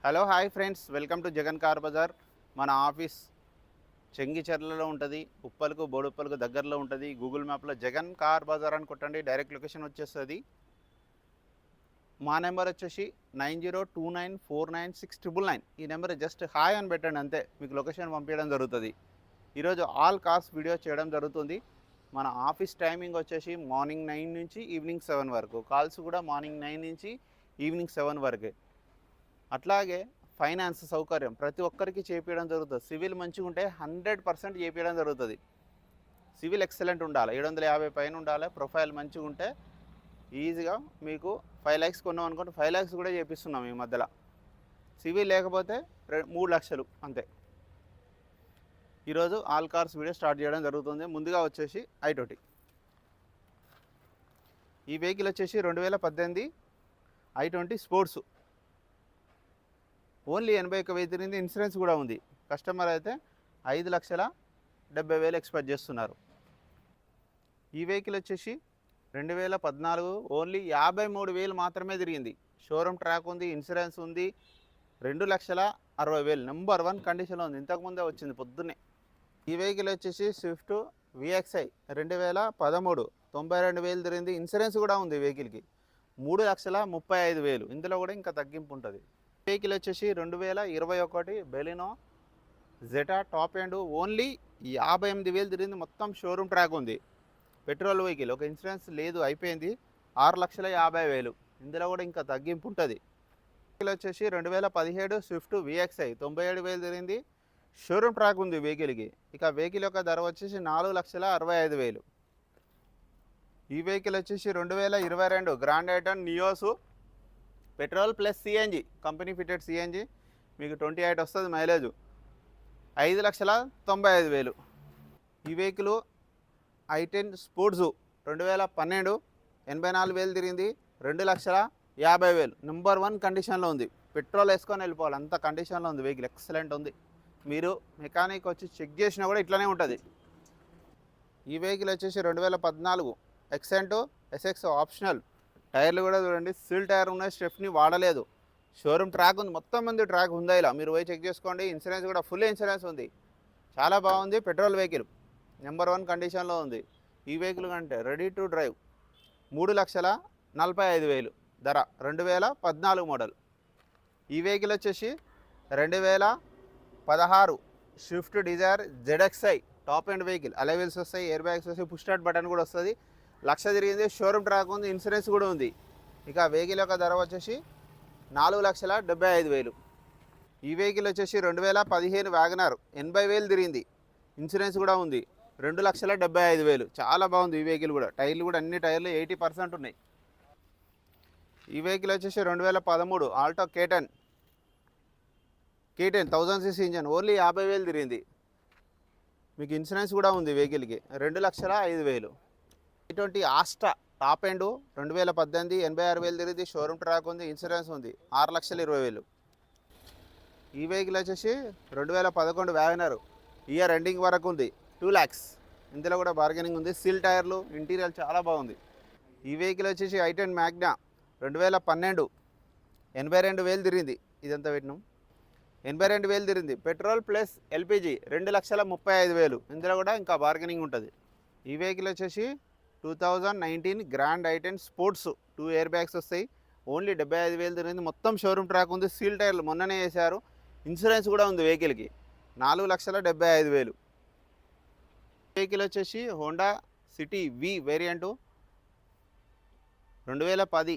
Hello hi friends, welcome to Jagan car bazaar. మన office చెంగిచెర్లలో ఉంటుంది. ఉప్పలకు బోడుప్పలకు దగ్గరలో ఉంటుంది. గూగుల్ మ్యాప్లో జగన్ కార్ బజార్ అని కొట్టండి, డైరెక్ట్ లొకేషన్ వచ్చేస్తుంది. మా నెంబర్ వచ్చేసి 9029496999. ఈ నెంబర్ జస్ట్ హాయ్ అని పెట్టండి, అంతే మీకు లొకేషన్ పంపించడం జరుగుతుంది. ఈరోజు ఆల్ కార్స్ వీడియో చేయడం జరుగుతుంది. మన ఆఫీస్ టైమింగ్ వచ్చేసి మార్నింగ్ 9 నుంచి ఈవినింగ్ 7 వరకు. కాల్స్ కూడా మార్నింగ్ 9 నుంచి ఈవినింగ్ 7 వరకే. అట్లాగే ఫైనాన్స్ సౌకర్యం ప్రతి ఒక్కరికి చేపించడం జరుగుతుంది. సివిల్ మంచిగా ఉంటే 100% చేపించడం జరుగుతుంది. సివిల్ ఎక్సలెంట్ ఉండాలి, 750 పైన ఉండాలి. ప్రొఫైల్ మంచిగా ఉంటే ఈజీగా మీకు 5 lakhs కొన్నాం అనుకుంటే 5 lakhs కూడా చేపిస్తున్నాం ఈ మధ్యలో. సివిల్ లేకపోతే 3 లక్షలు అంతే. ఈరోజు ఆల్ కార్స్ వీడియో స్టార్ట్ చేయడం జరుగుతుంది. ముందుగా వచ్చేసి i20. ఈ వెహికల్ వచ్చేసి 2018 i20 స్పోర్ట్స్. ఓన్లీ 81,000 తిరిగింది. ఇన్సూరెన్స్ కూడా ఉంది. కస్టమర్ అయితే 5,70,000 ఎక్స్పెక్ట్ చేస్తున్నారు. ఈ వెహికల్ వచ్చేసి 2014 ఓన్లీ 53,000 మాత్రమే తిరిగింది. షోరూమ్ ట్రాక్ ఉంది, ఇన్సూరెన్స్ ఉంది. 2,60,000 నెంబర్ 1 కండిషన్లో ఉంది. ఇంతకుముందే వచ్చింది పొద్దున్నే. ఈ వెహికల్ వచ్చేసి స్విఫ్ట్ విఎక్స్ఐ 2013 92,000 తిరిగింది. ఇన్సూరెన్స్ కూడా ఉంది వెహికల్కి. 3,35,000. ఇందులో కూడా ఇంకా తగ్గింపు ఉంటుంది. వెహికల్ వచ్చేసి 2021 Baleno Zeta top end only 58,000 తిరిగింది. మొత్తం షోరూమ్ ట్రాక్ ఉంది. పెట్రోల్ వెహికల్, ఒక ఇన్సూరెన్స్ లేదు, అయిపోయింది. 6,50,000. ఇందులో కూడా ఇంకా తగ్గింపు ఉంటుంది. వెహికల్ వచ్చేసి 2017 స్విఫ్ట్ విఎక్స్ఐ 97,000 తిరిగింది. షోరూమ్ ట్రాక్ ఉంది వెహికల్కి. ఇక వెహికల్ యొక్క ధర వచ్చేసి 4,65,000. ఈ వెహికల్ వచ్చేసి 2022 grand i ten Nios petrol plus CNG, company fitted CNG. మీకు 28 వస్తుంది మైలేజ్. 5,95,000. ఈ వెహికల్ i10 స్పోర్ట్స్ 2012 84,000 తిరిగింది. 2,50,000. నెంబర్ 1 కండిషన్లో ఉంది. పెట్రోల్ వేసుకొని వెళ్ళిపోవాలి, అంత కండిషన్లో ఉంది వెహికల్. ఎక్సలెంట్ ఉంది. మీరు మెకానిక్ వచ్చి చెక్ చేసినా కూడా ఇట్లానే ఉంటుంది. ఈ వెహికల్ వచ్చేసి 2014 ఎక్సెంట్ ఎస్ఎక్స్ ఆప్షనల్. టైర్లు కూడా చూడండి, సీల్ టైర్ ఉన్నాయి, స్టెప్ని వాడలేదు. షోరూమ్ ట్రాక్ ఉంది, మొత్తం మంది ట్రాక్ ఉందా ఇలా మీరు పోయి చెక్ చేసుకోండి. ఇన్సూరెన్స్ కూడా ఫుల్ ఇన్సూరెన్స్ ఉంది. చాలా బాగుంది. పెట్రోల్ వెహికల్ నెంబర్ 1 కండిషన్లో ఉంది. ఈ వెహికల్ కంటే రెడీ టు డ్రైవ్. 3,45,000 ధర. 2014 మోడల్. ఈ వెహికల్ వచ్చేసి 2016 Swift Dzire ZXi top end vehicle. Alloy wheels వస్తాయి, ఎయిర్ బ్యాగ్స్ వస్తాయి, పుష్ స్టార్ట్ బటన్ కూడా వస్తుంది. 1,00,000 తిరిగింది. షోరూమ్ ట్రాక్ ఉంది, ఇన్సూరెన్స్ కూడా ఉంది. ఇక వెహికల్ యొక్క ధర వచ్చేసి 4,75,000. ఈ వెహికల్ వచ్చేసి 2015 వ్యాగనర్ 80,000 తిరిగింది. ఇన్సూరెన్స్ కూడా ఉంది. 2,75,000. చాలా బాగుంది ఈ వెహికల్ కూడా. టైర్లు కూడా అన్ని టైర్లు 80% ఉన్నాయి. ఈ వెహికల్ వచ్చేసి 2013 Alto K10 1000cc engine. Only 50,000 తిరిగింది. మీకు ఇన్సూరెన్స్ కూడా ఉంది వెహికల్కి. 2,05,000. i20 ఆస్ట్రా టాప్ ఎండ్ 2018 86,000 తిరిగింది. షోరూమ్ ట్రాక్ ఉంది, ఇన్సూరెన్స్ ఉంది. 6,20,000. ఈ వెహికల్ వచ్చేసి 2011 వ్యాగనర్ ఇయర్ ఎండింగ్ వరకు ఉంది. 2 lakhs. ఇందులో కూడా బార్గెనింగ్ ఉంది. సీల్ టైర్లు, ఇంటీరియర్ చాలా బాగుంది. ఈ వెహికల్ వచ్చేసి i10 మ్యాగ్నా 2012 82,000 తిరిగింది. ఇదంతా పెట్టినాం. 82,000 తిరిగింది. Petrol plus LPG 2,35,000. ఇందులో కూడా ఇంకా బార్గెనింగ్ ఉంటుంది. ఈ వెహికల్ వచ్చేసి 2019 grand i10 sports. 2 air bags వస్తాయి. ఓన్లీ 75,000 తిరిగింది. మొత్తం షోరూమ్ ట్రాక్ ఉంది. సీల్ టైర్లు మొన్ననే వేశారు. ఇన్సూరెన్స్ కూడా ఉంది వెహికల్కి. 4,75,000. వెహికల్ వచ్చేసి హోండా సిటీ వి వేరియంటు 2010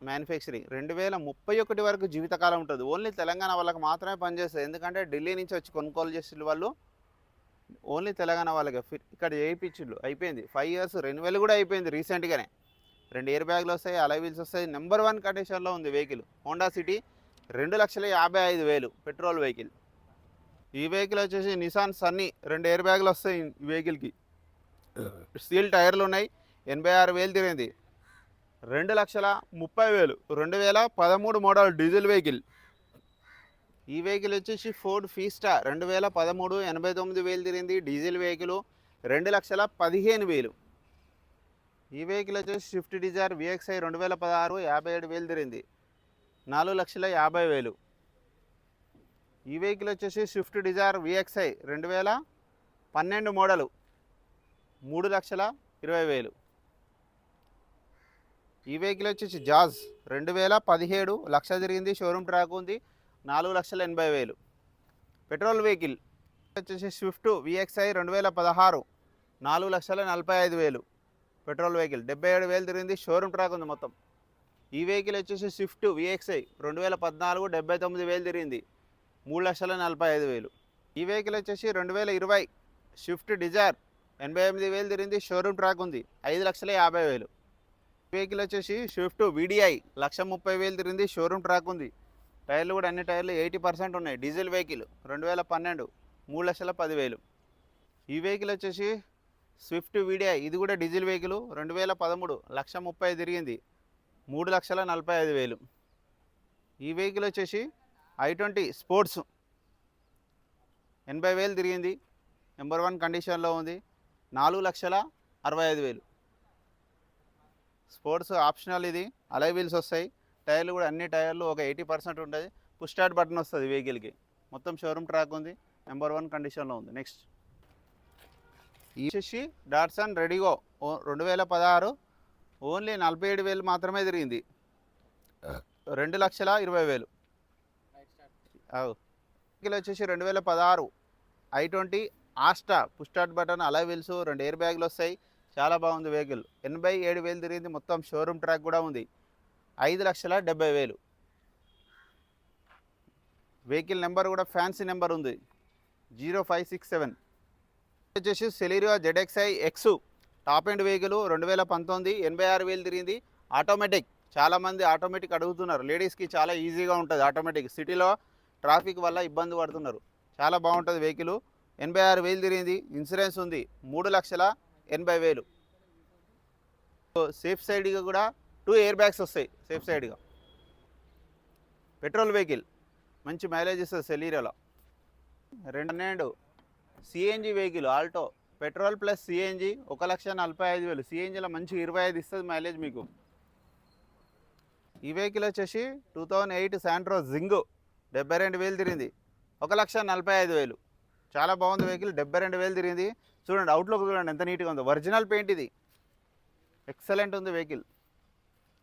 మ్యానుఫ్యాక్చరింగ్. 2031 వరకు జీవితకాలం ఉంటుంది. ఓన్లీ తెలంగాణ వాళ్ళకి మాత్రమే పనిచేస్తుంది. ఎందుకంటే ఢిల్లీ నుంచి వచ్చి కొనుగోలు చేసిన వాళ్ళు ఓన్లీ తెలంగాణ వాళ్ళకి ఇక్కడ చేయించిండ్రు. అయిపోయింది 5 years. రెన్యువల్ కూడా అయిపోయింది రీసెంట్గానే. 2 ఎయిర్ బ్యాగ్లు వస్తాయి, అలైవీల్స్ వస్తాయి. నెంబర్ 1 కండిషన్లో ఉంది vehicle. Honda city 2,55,000 petrol vehicle. ఈ వెహికల్ వచ్చేసి నిసాన్ సన్నీ 2 ఎయిర్ బ్యాగ్లు వస్తాయి ఈ వెహికల్కి. స్టీల్ టైర్లు ఉన్నాయి. 86,000 తిరిగింది. 2,30,000. 2013 మోడల్ డీజిల్ వెహికల్. ఈ వెహికల్ వచ్చేసి ఫోర్డ్ ఫీస్టా 2013 89,000 తిరిగింది. Diesel vehicle. 2,15,000. ఈ వెహికల్ వచ్చేసి స్విఫ్ట్ డిజైర్ విఎక్స్ఐ 2016 57,000 తిరిగింది. 4,50,000. ఈ వెహికల్ వచ్చేసి స్విఫ్ట్ డిజైర్ విఎక్స్ఐ 2012 మోడలు 3,20,000. ఈ వెహికల్ వచ్చేసి జాజ్ 2017 లక్ష తిరిగింది, షోరూమ్ ట్రాక్ ఉంది, 4,80,000. పెట్రోల్ వెహికల్ వచ్చేసి స్విఫ్ట్ విఎక్స్ఐ 2016 4,45,000. పెట్రోల్ వెహికల్ 77,000 తిరిగింది, షోరూమ్ ట్రాక్ ఉంది మొత్తం. ఈ వెహికల్ వచ్చేసి స్విఫ్ట్ విఎక్స్ఐ 2014 79,000 తిరిగింది, 3,45,000. ఈ వెహికల్ వచ్చేసి 2020 స్విఫ్ట్ డిజైర్ 88,000 తిరిగింది, షోరూమ్ ట్రాక్ ఉంది, 5,50,000. వెహికల్ వచ్చేసి స్విఫ్ట్ విడిఐ 1,30,000 తిరిగింది, షోరూమ్ ట్రాక్ ఉంది. టైర్లు కూడా అన్ని టైర్లు 80% ఉన్నాయి. Diesel vehicle 2012 3,10,000. ఈ వెహికల్ వచ్చేసి స్విఫ్ట్ విడిఐ, ఇది కూడా డీజిల్ వెహికల్ 2013 1,30,000 తిరిగింది, 3,45,000. ఈ వెహికల్ వచ్చేసి i20 స్పోర్ట్స్ 80,000 తిరిగింది, నెంబర్ 1 కండిషన్లో ఉంది, 4,65,000. స్పోర్ట్స్ ఆప్షనల్, ఇది అలై వీల్స్ వస్తాయి. టైర్లు కూడా అన్ని టైర్లు ఒక 80% ఉంటుంది. పుష్ స్టార్ట్ బటన్ వస్తుంది వెహికల్కి, మొత్తం షోరూమ్ ట్రాక్ ఉంది, నెంబర్ 1 కండిషన్లో ఉంది. నెక్స్ట్ ఈ వచ్చేసి డాట్సన్ రెడిగో 2016 ఓన్లీ 47,000 మాత్రమే తిరిగింది, 2,20,000. వెహికల్ వచ్చేసి 2016 i20 Asta, push start button, అలై వీల్స్, 2 ఎయిర్ బ్యాగులు వస్తాయి. చాలా బాగుంది వెహికల్. 87,000 తిరిగింది, మొత్తం షోరూమ్ ట్రాక్ కూడా ఉంది, 5,70,000. వెహికల్ నెంబర్ కూడా ఫ్యాన్సీ నెంబర్ ఉంది, 0567. వచ్చేసి Celerio ZXi X top end vehicle 2019 86,000 తిరిగింది, ఆటోమేటిక్. చాలామంది ఆటోమేటిక్ అడుగుతున్నారు, లేడీస్కి చాలా ఈజీగా ఉంటుంది ఆటోమేటిక్. సిటీలో ట్రాఫిక్ వల్ల ఇబ్బంది పడుతున్నారు. చాలా బాగుంటుంది వెహికల్. 86,000 తిరిగింది, ఇన్సూరెన్స్ ఉంది, 3,80,000. సేఫ్ సైడ్గా కూడా 2 ఎయిర్ బ్యాగ్స్ వస్తాయి సేఫ్ సైడ్గా. పెట్రోల్ వెహికల్ మంచి మైలేజ్ ఇస్తుంది సెలీరియోలో. 2012 CNG vehicle Alto, petrol plus CNG 1,45,000. సిఎన్జిలో మంచి 25 ఇస్తుంది మైలేజ్ మీకు. ఈ వెహికల్ వచ్చేసి 2008 శాంట్రో జింగ్ 72,000 తిరిగింది, 1,45,000. చాలా బాగుంది వెహికల్, 72,000 తిరిగింది. చూడండి అవుట్లుక్ చూడండి ఎంత నీట్గా ఉందో, ఒరిజినల్ పెయింట్ ఇది, ఎక్సలెంట్ ఉంది వెహికల్.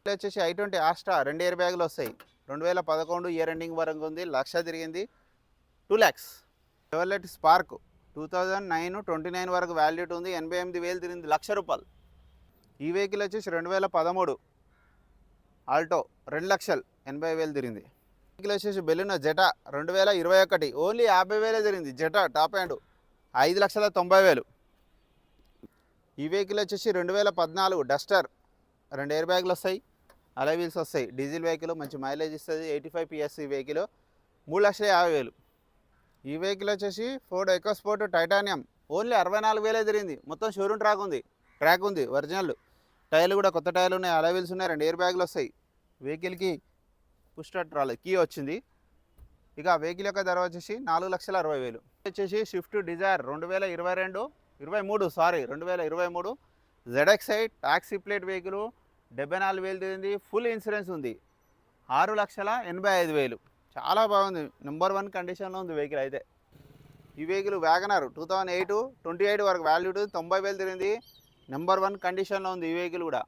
వచ్చేసి i20 ఆస్టా 2 ఎయిర్ బ్యాగులు వస్తాయి, 2011 ఇయర్ ఎండింగ్ వరకు ఉంది, 1,00,000 తిరిగింది, 2 lakhs. చెవర్లెట్ స్పార్క్ 2009 29 వరకు వ్యాలిడిటీ ఉంది, 88,000 తిరిగింది, ₹1,00,000. ఈ వెహికల్ వచ్చేసి 2013 ఆల్టో 2,80,000 తిరిగింది. వెహికల్ వచ్చేసి బెలూనో జెటా 2021 ఓన్లీ 50,000 తిరిగింది. Zeta top hand 5,90,000. ఈ వెహికల్ వచ్చేసి 2014 డస్టర్, 2 ఎయిర్ బ్యాగులు వస్తాయి, అలై వీల్స్ వస్తాయి, డీజిల్ వెహికల్, మంచి మైలేజ్ ఇస్తుంది, 85 PSC వెహికల్, 3,50,000. ఈ వెహికల్ వచ్చేసి ఫోర్డ్ ఎకోస్పోర్ట్ టైటానియం ఓన్లీ 64,000 తిరిగింది, మొత్తం షోరూమ్ ట్రాక్ ఉంది ఒరిజినల్. టైర్లు కూడా కొత్త టైర్లు ఉన్నాయి, అలై వీల్స్ ఉన్నాయి, 2 ఎయిర్ బ్యాగులు వస్తాయి. వెహికల్కి పుష్ స్టార్ట్ రాలేదు, కీ వచ్చింది. ఇక వెహికల్ యొక్క ధర వచ్చేసి 4,60,000. వచ్చేసి Swift Dzire 2023 ZXi taxi plate vehicle 74,000 తిరిగింది, ఫుల్ ఇన్సూరెన్స్ ఉంది, 6,85,000. చాలా బాగుంది, నెంబర్ 1 కండిషన్లో ఉంది వెహికల్ అయితే. ఈ వెహికల్ వ్యాగనర్ 2008 28 వరకు వ్యాల్యూడ్ 90,000 తిరిగింది, నెంబర్ 1 కండిషన్లో ఉంది ఈ వెహికల్ కూడా.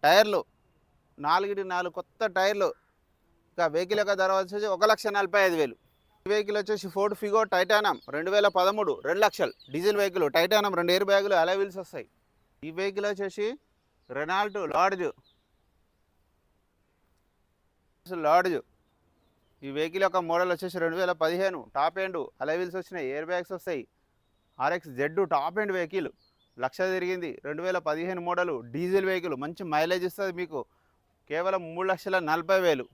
టైర్లు 4 కొత్త టైర్లు. ఇక వెహికల్ యొక్క ధర వచ్చేసి 1,45,000. ఈ వెహికల్ వచ్చేసి Ford Figo titanium 2013 2,00,000 diesel vehicle, titanium, 2 air బ్యాగులు, అలై వీల్స్ వస్తాయి. ఈ వెహికల్ వచ్చేసి రెనాల్ట్ లాడ్జ్. ఈ వెహికల్ యొక్క మోడల్ వచ్చేసి 2015 టాప్ ఎండ్, అలై వీల్స్ వచ్చినాయి, ఎయిర్ బ్యాగ్స్ వస్తాయి. RX Z top end vehicle, 1,00,000 తిరిగింది, 2015 మోడల్, డీజిల్ వెహికల్, మంచి మైలేజ్ ఇస్తుంది మీకు, కేవలం 3,40,000.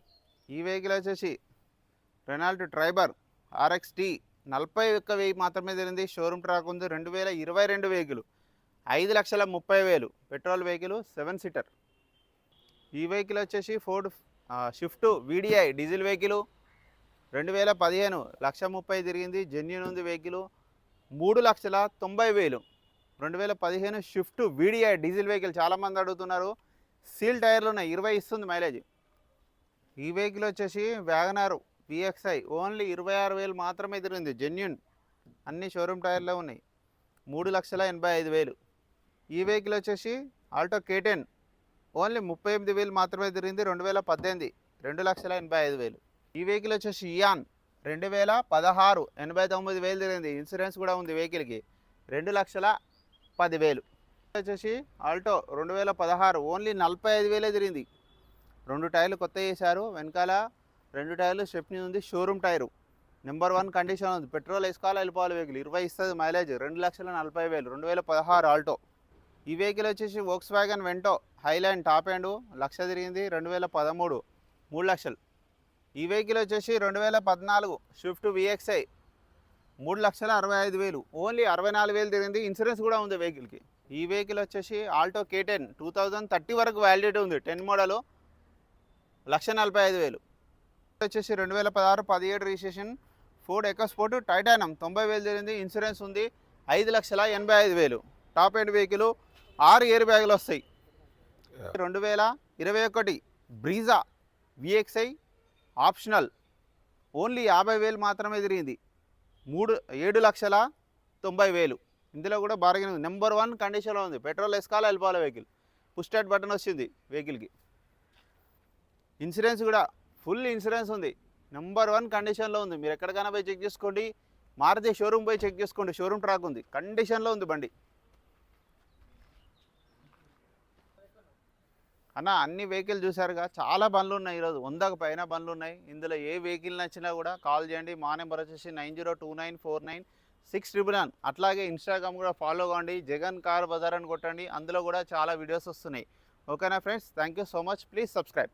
ఈ వెహికల్ వచ్చేసి రెనాల్ట్ ట్రైబర్ RX T 41,000 మాత్రమే తిరిగింది, షోరూమ్ ట్రాక్ ఉంది, 2022 వెహికల్, 5,30,000. Petrol vehicle 7 seater. ఈ వెహికల్ వచ్చేసి Ford Swift VDI diesel vehicle 2015 1,30,000 తిరిగింది, జెన్యూన్ ఉంది vehicle, 3,90,000. 2015 Swift VDI diesel vehicle చాలామంది అడుగుతున్నారు. సీల్ టైర్లు ఉన్నాయి, 20 ఇస్తుంది మైలేజ్. ఈ వెహికల్ వచ్చేసి వ్యాగనార్ విఎక్స్ఐ ఓన్లీ 26,000 మాత్రమే తిరిగింది. జెన్యున్ అన్ని షోరూమ్ టైర్లో ఉన్నాయి. 3,85,000. ఈ వెహికల్ వచ్చేసి ఆల్టో K10 ఓన్లీ 38,000 మాత్రమే తిరిగింది. 2018 2,85,000. ఈ వెహికల్ వచ్చేసి ఇయాన్ 2016 89,000 తిరిగింది. ఇన్సూరెన్స్ కూడా ఉంది వెహికల్కి. 2,10,000. వచ్చేసి ఆల్టో 2016 ఓన్లీ 45,000 తిరిగింది. 2 టైర్లు కొత్త చేశారు. వెనకాల 2 టైర్లు స్టెప్నీ ఉంది. షోరూమ్ టైరు నెంబర్ 1 కండిషన్ ఉంది. పెట్రోల్ వేసుకోవాలి వెళ్ళిపోవాలి వెహికల్. 20 ఇస్తుంది మైలేజ్. 2,40,000. 2016 ఆల్టో. ఈ వెహికల్ వచ్చేసి Volkswagen Vento highline top end 1,00,000 తిరిగింది. 2013 3,00,000. ఈ వెహికల్ వచ్చేసి 2014 స్విఫ్ట్ విఎక్స్ఐ 3,65,000. ఓన్లీ 64,000 తిరిగింది. ఇన్సూరెన్స్ కూడా ఉంది వెహికల్కి. ఈ వెహికల్ వచ్చేసి ఆల్టో K10 2030 వరకు వ్యాలిడిటీ ఉంది. 10 మోడలు 1,45,000. వచ్చేసి 2016 17 రిజిస్ట్రేషన్ ఫోర్డ్ ఎకోస్పోర్ట్ టైటానియం 90,000 తిరిగింది. ఇన్సూరెన్స్ ఉంది. 5,85,000. టాప్ ఎండ్ వెహికల్ 6 ఎయిర్ బ్యాగులు వస్తాయి. 2021 బ్రీజా విఎక్స్ఐ ఆప్షనల్ ఓన్లీ 50,000 మాత్రమే తిరిగింది. 7,90,000. ఇందులో కూడా బార్గెన్ ఉంది. నెంబర్ 1 కండిషన్లో ఉంది. పెట్రోల్ వేసుకోవాలి వెళ్ళిపోవాలి వెహికల్. పుష్ స్టార్ట్ బటన్ వచ్చింది వెహికల్కి. ఇన్సూరెన్స్ కూడా ఫుల్ ఇన్సూరెన్స్ ఉంది. నెంబర్ 1 కండిషన్లో ఉంది. మీరు ఎక్కడికైనా పోయి చెక్ చేసుకోండి. మారుతి షోరూమ్ పోయి చెక్ చేసుకోండి. షోరూమ్ ట్రాక్ ఉంది. కండిషన్లో ఉంది బండి. అన్న అన్ని వెహికల్ చూసారుగా. చాలా బండ్లు ఉన్నాయి ఈరోజు. 100కు పైన బండ్లు ఉన్నాయి. ఇందులో ఏ వెహికల్ నచ్చినా కూడా కాల్ చేయండి. మా నెంబర్ వచ్చేసి 9029496999. అట్లాగే ఇన్స్టాగ్రామ్ కూడా ఫాలో కావండి. జగన్ కార్ బజార్ అని కొట్టండి. అందులో కూడా చాలా వీడియోస్ వస్తున్నాయి. ఓకేనా friends, thank you so much. Please subscribe.